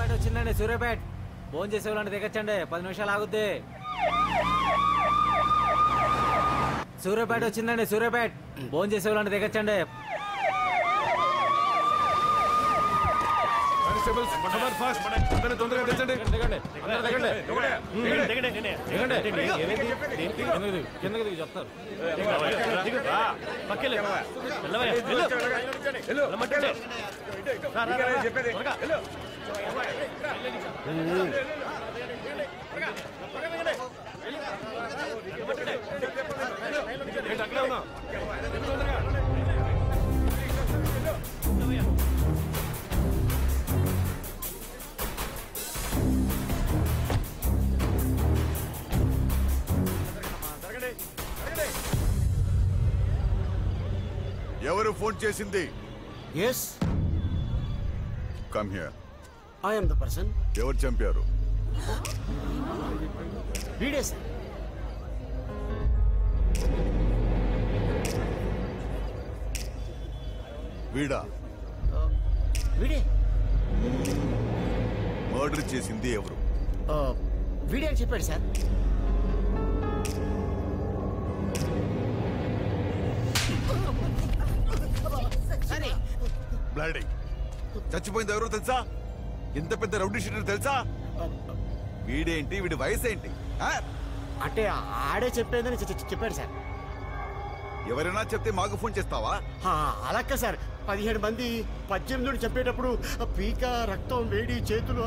సూర్యాపేట వచ్చిందండి, సూర్యాపేట. ఫోన్ చేసేవాళ్ళని దిగచ్చండి, 10 నిమిషాలు ఆగుద్ది. సూర్యాపేట వచ్చిందండి, సూర్యాపేట. ఫోన్ చేసేవాళ్ళని దిగచ్చండి. తొందరగా తెచ్చండి. చెప్తారు. ఎవరు ఫోన్ చేసింది? Yes, come here. I am the person. ఎవరు చంపారు? వీడే సార్. వీడా? వీడే. మర్డర్ చేసింది ఎవరు? వీడే అని చెప్పాడు సార్. బ్లడీ. చచ్చిపోయింది ఎవరో తెలుసా? ఎంత పెద్ద రౌడీ షీటర్ తెలుసా? వీడేంటి, వీడి వయసు ఏంటి? అంటే ఆడే చెప్పేదని చెప్పాడు సార్. ఎవరైనా చెప్తే మాకు ఫోన్ చేస్తావా? అలాగే సార్. 17 మంది 18 చెప్పేటప్పుడు పీక, రక్తం, వేడి, చేతులు.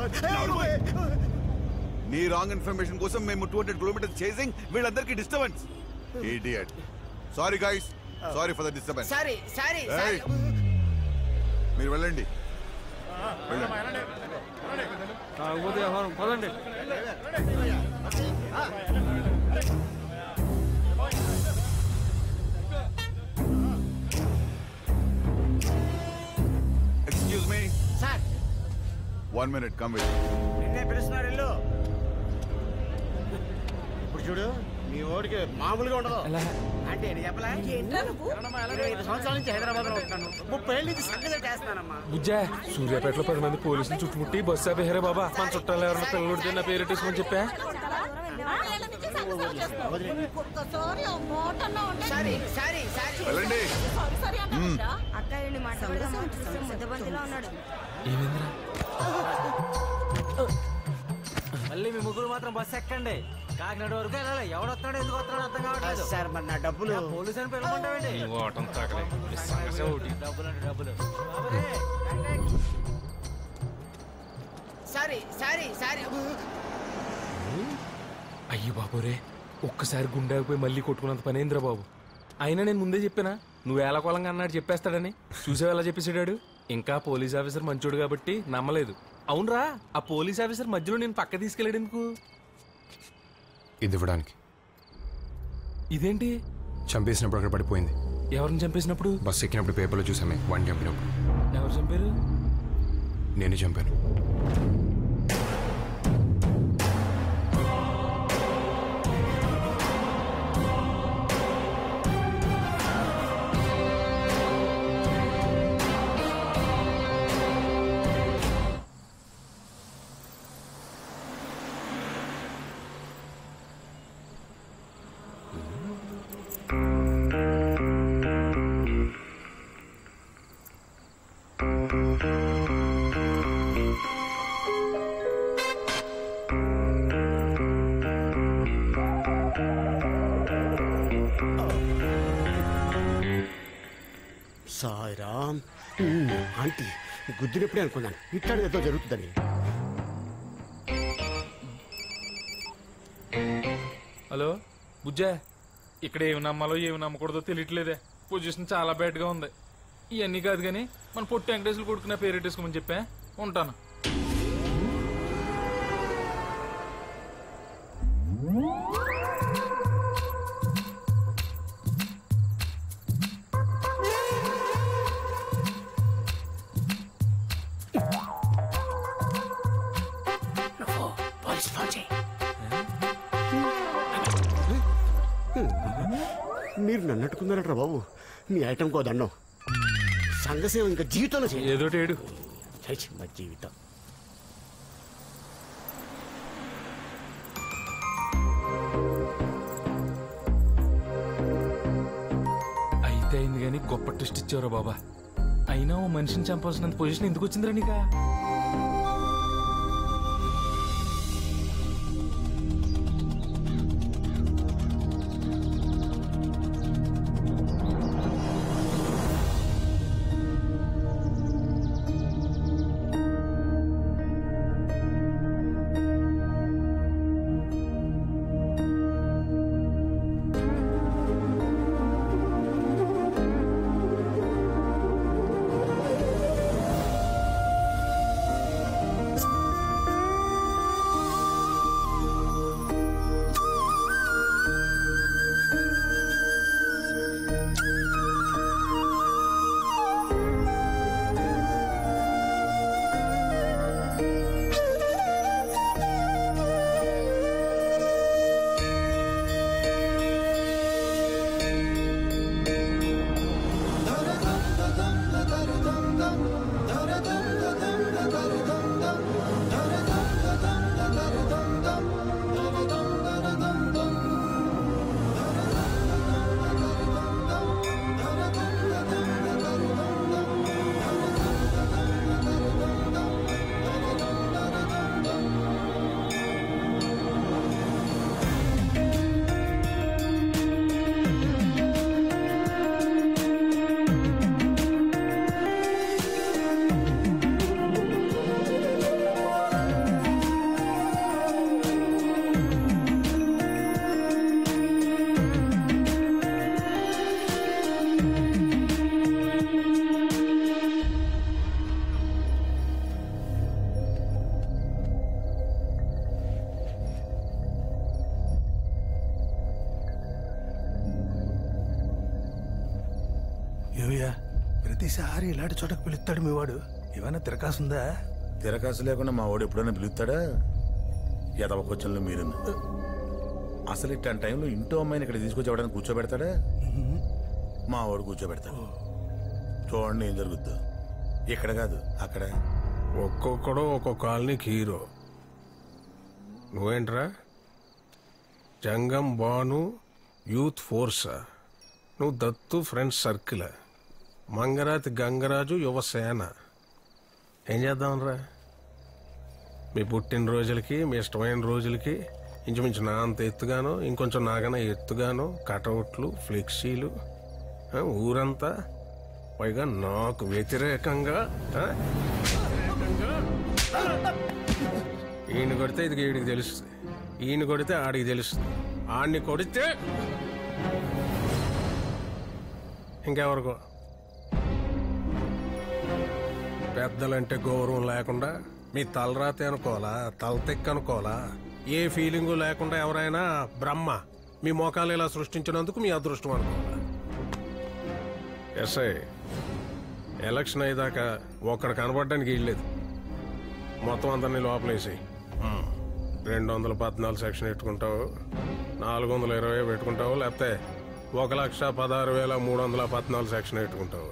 నీ రాంగ్ ఇన్ఫర్మేషన్ కోసం మేము 200 కిలోమీటర్స్ చేసింగ్, వీళ్ళందరికీ disturbance. Idiot. Sorry guys, sorry for the disturbance. మీరు వెళ్ళండి. పదండి. Excuse me sir. 1 minute, come with. నిన్నే పిలుస్తున్నారు ఇల్లు. ఇప్పుడు చూడు, మీ ఓడికి మామూలుగా ఉండదు. అంటే చెప్పలే, 25 సంవత్సరాల నుంచి హైదరాబాద్ లో ఉంటాను. 30 ఏళ్ళ నుంచి సంగతి చేస్తున్నానమ్మా. బుజ్జా, సూర్యాపేటలో 10 మంది పోలీసులు చుట్టుముట్టి బస్సు ఆపేహారే బాబా. మన చుట్టాలు ఎవరైనా పిల్లలు నా పేరు తీసుకొని చెప్పా. వెళ్ళండి. మళ్ళీ మీ ముగ్గురు మాత్రం బస్సు ఎక్కండి. కాకినాడ వరకు వెళ్ళాలి. ఎవడొస్తాడో ఎందుకు వస్తాడో అర్థం కావట్లేదు సార్. మరి నా డబ్బులు? పోలీసు అని పిలవమంటావండి. డబ్బులు అంటే డబ్బులు. Sorry sorry sorry. అయ్యి బాబోరే, ఒక్కసారి గుండెపోయి మళ్ళీ కొట్టుకున్నంత పనేంద్రా బాబు. అయినా నేను ముందే చెప్పానా నువ్వు ఏలకోలంగా అన్నాడు చెప్పేస్తాడని. చూసావు ఎలా చెప్పేసాడు. ఇంకా పోలీస్ ఆఫీసర్ మంచోడు కాబట్టి నమ్మలేదు. అవునరా, ఆ పోలీస్ ఆఫీసర్ మధ్యలో నేను పక్క తీసుకెళ్ళాడు ఎందుకు? ఇది ఇవ్వడానికి. ఇదేంటి? చంపేసినప్పుడు అక్కడ పడిపోయింది. ఎవరిని చంపేసినప్పుడు? బస్సు ఎక్కినప్పుడు పేపర్లో చూసామే, వాడిని చంపినప్పుడు. ఎవరు చంపారు? నేనే చంపాను. సాయిరామ్. ఆంటీ గుద్దినప్పుడే అనుకున్నాను ఇట్లాంటి ఏదో జరుగుతుందని. హలో బుజ్జా, ఇక్కడ ఏమి నమ్మాలో ఏమి నమ్మకూడదో తెలియట్లేదే. పొజిషన్ చాలా బ్యాడ్గా ఉంది. ఇవన్నీ కాదు కానీ మన పొట్టి వెంకటేశ్వరులు కొడుకున్న పేరెట్టేసుకోమని చెప్పా. ఉంటాను. మీరు నన్ను అట్టుకున్నారట్రా బాబు. మీ ఐటమ్ కో దండం. సంఘసేవ ఇంకా జీవితంలో ఏదో ఏడు మా జీవితం. గొప్ప ట్విస్ట్ ఇచ్చావురా బాబా. అయినా ఓ మనిషిని చంపాల్సినంత పొజిషన్ ఎందుకు వచ్చిందిరా నీకా? ఏమయ్యా ప్రతిసారి ఇలాంటి చోటకు పిలుస్తాడు మీ వాడు? ఏమైనా తిరకాసుందా? తిరకాసు లేకుండా మా వాడు ఎప్పుడైనా పిలుస్తాడా? ఎదవ క్వశ్చన్లు మీరు అసలు ఇట్లాంటి టైంలో ఇంటో అమ్మాయిని ఇక్కడ తీసుకొచ్చి ఎవడైనా కూర్చోబెడతాడా? మా వాడు కూర్చోబెడతాడు. చూడండి ఏం జరుగుద్దో. ఇక్కడ కాదు అక్కడ. ఒక్కొక్కడు ఒక్కొక్క కాలనీకి హీరో. నువ్వేంట్రా జంగం బాను యూత్ ఫోర్సా? నువ్వు దత్తు ఫ్రెండ్స్ సర్కిల్, మంగరాతి గంగరాజు యువసేన. ఏం చేద్దామనరా? మీ పుట్టినరోజులకి మీ ఇష్టమైన రోజులకి ఇంచుమించు నా అంత ఎత్తుగాను ఇంకొంచెం నాకన్నా ఎత్తుగాను కటౌట్లు ఫ్లెక్సీలు, ఊరంతా పైగా నాకు వ్యతిరేకంగా. ఈయన కొడితే ఇది వీడికి తెలుస్తుంది, ఈయన కొడితే ఆడికి తెలుస్తుంది, ఆడిని కొడితే ఇంకెవరికో. పెద్దలంటే గౌరవం లేకుండా మీ తలరాతే అనుకోవాలా, తలతెక్క అనుకోవాలా? ఏ ఫీలింగు లేకుండా ఎవరైనా బ్రహ్మ మీ మోకాలు ఇలా సృష్టించినందుకు మీ అదృష్టం అనుకోవాలా? ఎస్ఐ ఎలక్షన్ అయ్యేదాకా ఒక్కడ కనబడడానికి వీల్లేదు. మొత్తం అందరినీ లోపలేసి 214 సెక్షన్ పెట్టుకుంటావు, 420 పెట్టుకుంటావు, లేకపోతే 1,16,314 సెక్షన్ పెట్టుకుంటావు.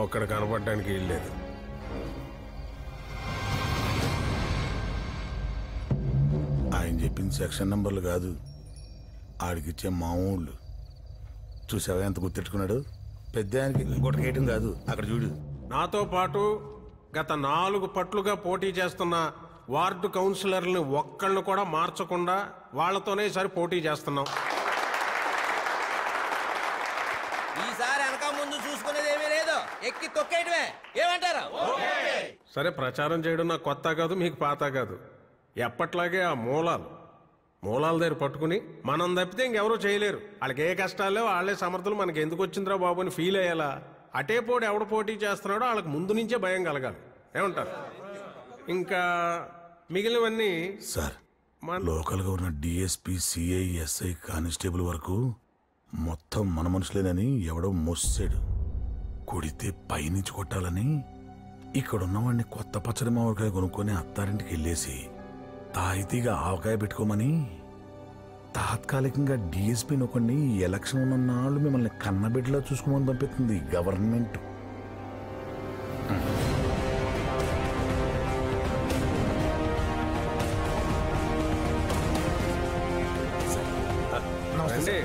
ఒక్కడ కనపడడానికి వీల్లేదు. ఆయన చెప్పింది సెక్షన్ నంబర్లు కాదు, ఆడికిచ్చే మామూళ్ళు. చూసావా ఎంత గుర్తెట్టుకున్నాడు? పెద్ద ఆయనకి గుట్టకేయటం కాదు, అక్కడ చూడు. నాతో పాటు గత 4 పట్లుగా పోటీ చేస్తున్న వార్డు కౌన్సిలర్ని ఒక్కళ్ళను కూడా మార్చకుండా వాళ్లతోనే ఈసారి పోటీ చేస్తున్నాం. ఈసారి వెనక ముందు చూసుకునేది ఏమీ లేదు, ఎక్కి తొక్కేయటమే. ఏమంటారు? సరే, ప్రచారం చేయడం నాకు కొత్త కాదు, మీకు పాత కాదు. ఎప్పట్లాగే ఆ మూలాల దగ్గర పట్టుకుని మనం తప్పితే ఇంకెవరూ చేయలేరు. వాళ్ళకి ఏ కష్టాలు లేవు, వాళ్ళే సమర్థులు, మనకి ఎందుకు వచ్చిందిరా బాబు అని ఫీల్ అయ్యేలా అటే పోటీ ఎవడు పోటీ చేస్తున్నాడో వాళ్ళకి ముందు నుంచే భయం కలగాలి. ఏమంటారు? ఇంకా మిగిలినవన్నీ సార్, లోకల్గా ఉన్న డిఎస్పీ, సిఐ, ఎస్ఐ, కానిస్టేబుల్ వరకు మొత్తం మన మనుషులేనని ఎవడో మోసాడు. కొడితే పైనుంచి కొట్టాలని ఇక్కడున్నవాడిని కొత్త పచ్చడి మామిడికాయ కొనుక్కొని అత్తారింటికి వెళ్ళేసి తాయితీగా ఆవకాయ పెట్టుకోమని తాత్కాలికంగా డిఎస్పీ నొకండి ఎలక్షన్ ఉన్న నాళ్ళు మిమ్మల్ని కన్నబిడ్డలా చూసుకోమని పంపిస్తుంది గవర్నమెంట్. రండి,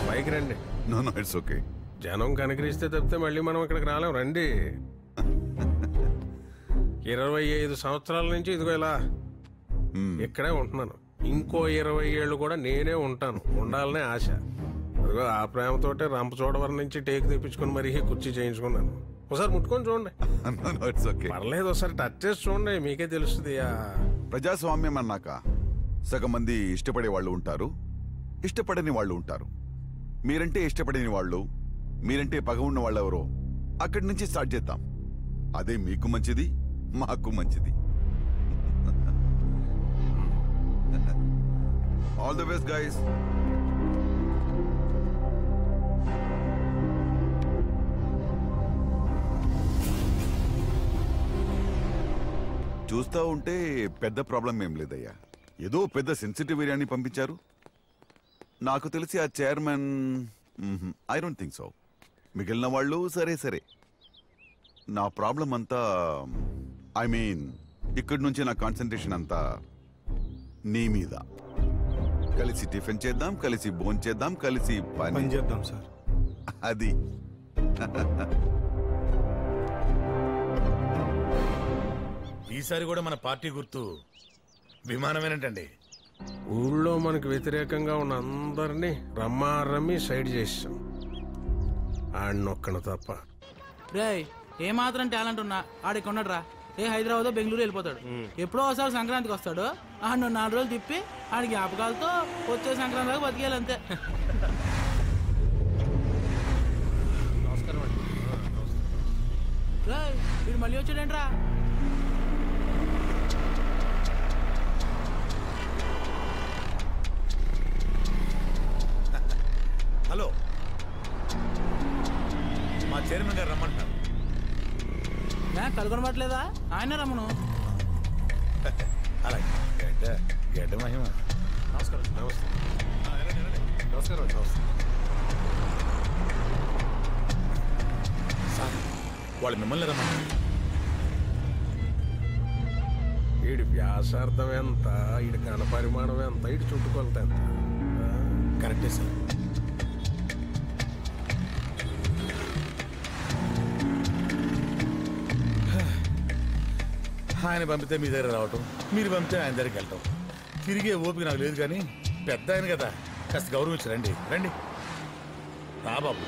బైక్ రండి. No no it's okay. జనం కనికరిస్తే తప్పితే మళ్ళీ మనం ఇక్కడికి రాలేం. రండి. 25 సంవత్సరాల నుంచి ఇదిగో ఇలా ఇక్కడే ఉంటున్నాను. ఇంకో 20 ఏళ్ళు కూడా నేనే ఉంటాను, ఉండాలనే ఆశ. అదిగో ఆ ప్రేమతోటే రంపచోడవరం నుంచి టేక్ తెప్పించుకుని మరీ కుర్చీ చేయించుకున్నాను. ఒకసారి ముట్టుకొని చూడండి. పర్లేదు, ఒకసారి టచ్ చేసి చూడండి, మీకే తెలుస్తుంది. ప్రజాస్వామ్యం అన్నాక సగం మంది ఇష్టపడే వాళ్ళు ఉంటారు, ఇష్టపడని వాళ్ళు ఉంటారు. మీరంటే ఇష్టపడని వాళ్ళు, మీరంటే పగ ఉన్న వాళ్ళు ఎవరో అక్కడి నుంచి స్టార్ట్ చేద్దాం. అదే మీకు మంచిది, మాకు మంచిది. All the best guys. చూస్తా ఉంటే పెద్ద ప్రాబ్లం ఏం లేదయ్యా. ఏదో పెద్ద సెన్సిటివ్ ఏరియాని పంపించారు. నాకు తెలిసి ఆ chairman, I don't think so. మిగిలిన వాళ్ళు సరే సరే. నా ప్రాబ్లం అంతా, ఐ మీన్ ఇక్కడి నుంచి నా కాన్సన్ట్రేషన్ అంతా నీ మీద. కలిసి టిఫిన్ చేద్దాం, కలిసి భోజనం చేద్దాం, కలిసి పని చేద్దాం సార్. అది ఈసారి కూడా మన పార్టీ గుర్తు విమానమేనంటండి. ఊళ్ళో మనకు వ్యతిరేకంగా ఉన్న అందరినీ రమ్మి సైడ్ చేసాం, ఆడినొక్కను తప్ప. రే ఏ మాత్రం టాలెంట్ ఉన్నా ఆడికి ఉన్నట్రా. ఏ హైదరాబాద్ బెంగళూరు వెళ్ళిపోతాడు. ఎప్పుడో ఒకసారి సంక్రాంతికి వస్తాడు. ఆడు 4 రోజులు తిప్పి ఆడికి జ్ఞాపకాలతో వచ్చే సంక్రాంతి దాకా బతికేయాలి అంతే. వీడు మళ్ళీ వచ్చాడేంట్రా? హలో, మా చైర్మన్ గారు రమ్మంటారు. కనుగొనబట్లేదా? ఆయన రమ్మను. అలాగే. గడ్డ మహిమ. నమస్కారం. నమస్తే. నమస్కారం. సార్, వాళ్ళు మిమ్మల్ని రమ్మంటారు. వీడి వ్యాసార్థం ఎంత, వీడి ఘనపరిమాణం ఎంత, వీడి చుట్టుకొలత ఎంత? కరెక్టే సార్. ఆయన పంపితే మీ దగ్గర రావటం, మీరు పంపితే ఆయన దగ్గరికి వెళ్ళటం, తిరిగే ఓపిక నాకు లేదు. కానీ పెద్ద ఆయన కదా, కాస్త గౌరవించి రండి. రండి రా బాబు.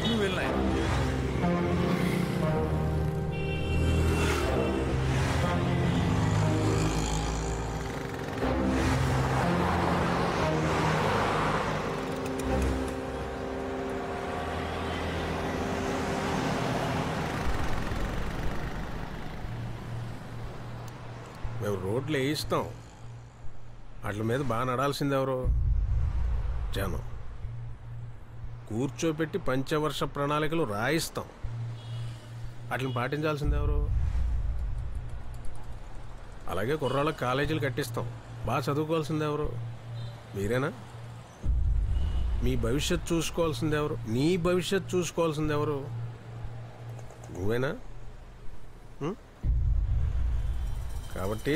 నువ్వు వెళ్ళినా మేము రోడ్లు వేయిస్తాం, వాటి మీద బాగా నడాల్సింది ఎవరు? జనం. కూర్చోపెట్టి పంచవర్ష ప్రణాళికలు రాయిస్తాం, వాటిని పాటించాల్సింది ఎవరు? అలాగే కుర్రాళ్ళకి కాలేజీలు కట్టిస్తాం, బాగా చదువుకోవాల్సింది ఎవరు? మీరేనా? మీ భవిష్యత్తు చూసుకోవాల్సింది ఎవరు? నీ భవిష్యత్తు చూసుకోవాల్సింది ఎవరు? నువ్వేనా? కాబట్టి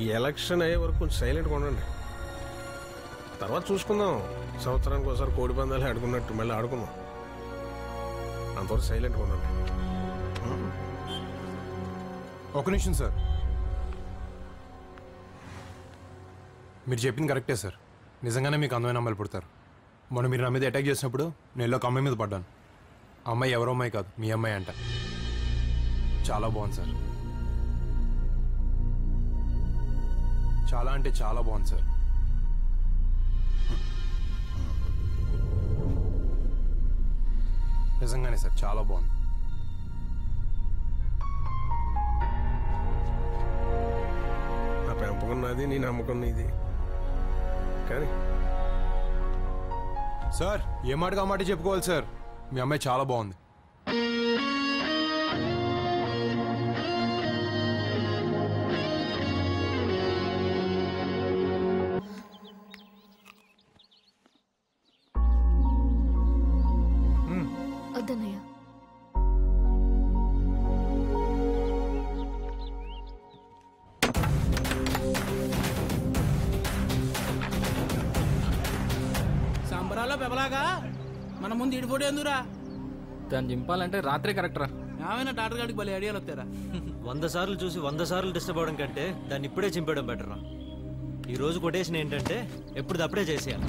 ఈ ఎలక్షన్ అయ్యే వరకు కొంచెం సైలెంట్గా ఉండండి. తర్వాత చూసుకుందాం. సంవత్సరానికి ఒకసారి కోడి పందాలు ఆడుకున్నట్టు మళ్ళీ ఆడుకుందాం. అంతవరకు సైలెంట్గా ఉండండి. ఒక నిమిషం సార్. మీరు చెప్పింది కరెక్టే సార్. నిజంగానే మీకు అందమైన అమ్మాయిలు పుడతారు. మొన్న మీరు నా మీద అటాక్ చేసినప్పుడు నేను ఒక అమ్మాయి మీద పడ్డాను. ఆ అమ్మాయి ఎవరో అమ్మాయి కాదు, మీ అమ్మాయి అంట. చాలా బాగుంది సార్. చాలా అంటే చాలా బాగుంది సార్. నిజంగానే సార్, చాలా బాగుంది. నా పెంపకం నాది, నీ నమ్మకం నీది. కానీ సార్, ఏ మాటగా మాట చెప్పుకోవాలి సార్. మీ అమ్మాయి చాలా బాగుంది. వద్దన్నయ్య. సంబరాల్లో పెబలాగా మన ముందు ఇడి ఫోటో ఎందురా? దాన్ని చింపాలంటే రాత్రే కరెక్ట్ రా. ఏమైనా డాక్టర్ గారికి భలే ఐడియాలు వస్తారా? 100 సార్లు చూసి 100 సార్లు డిస్టర్బ్ అవడం కంటే దాన్ని ఇప్పుడే చింపేయడం బెటర్ రా. ఈ రోజు కొటేషన్ ఏంటంటే ఎప్పుడు అప్పుడే చేసేయాలి.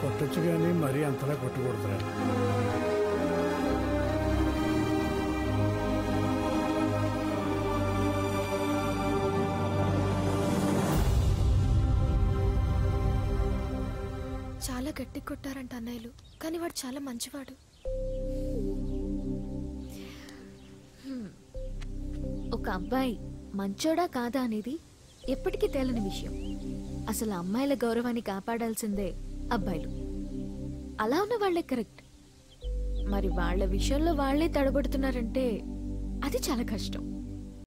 కొట్టచ్చు కానీ మరీ అంతలా కొట్టకూడదురా. చాలా గట్టి కొట్టారంట అన్నయ్యలు, కానీ వాడు చాలా మంచివాడు. ఒక అబ్బాయి మంచోడా కాదా అనేది ఎప్పటికీ తేలని విషయం. అసలు అమ్మాయిల గౌరవాన్ని కాపాడాల్సిందే అబ్బాయిలు. అలా ఉన్న వాళ్లే కరెక్ట్. మరి వాళ్ళ విషయంలో వాళ్లే తడబడుతున్నారంటే అది చాలా కష్టం.